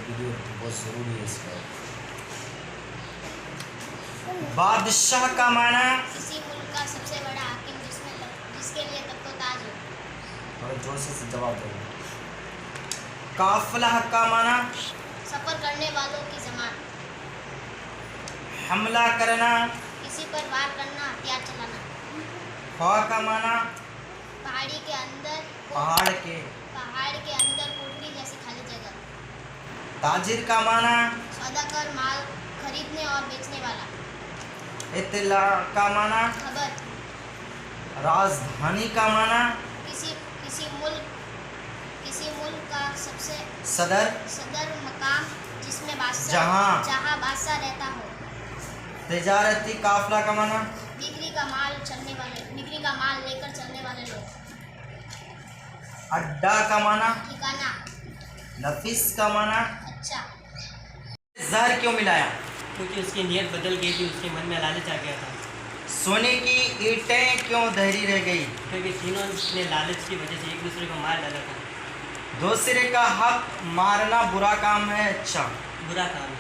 Video बहुत ज़रूरी है इसका। बादशाह का माना किसी मुल्क का सबसे बड़ा हाकिम जिसके लिए तख्तो ताज हो। थोड़ा जोर से जवाब दो। काफिला का माना सफर करने वालों की जमात। हमला करना किसी पर वार करना, हथियार चलाना। खा का माना पहाड़ के अंदर कोठरी जैसी खाली जगह। ताजिर का माना सौदागर, माल खरीदने और बेचने वाला। इत्तला का माना खबर। राजधानी का माना किसी मुल्क का सबसे सदर मकाम जिसमें जहाँ बादशाह रहता हो। तिजारती काफिला का माना बिक्री का माल लेकर चलने वाले लोग। अड्डा का माना ठिकाना। नफीस का माना अच्छा। जहर क्यों मिलाया? क्योंकि उसकी नीयत बदल गई थी, उसके मन में लालच आ गया था। सोने की ईंटें क्यों धरी रह गई? क्योंकि तीनों ने लालच की वजह से एक दूसरे को मार डाला था। दूसरे का हक मारना बुरा काम है, अच्छा बुरा काम है।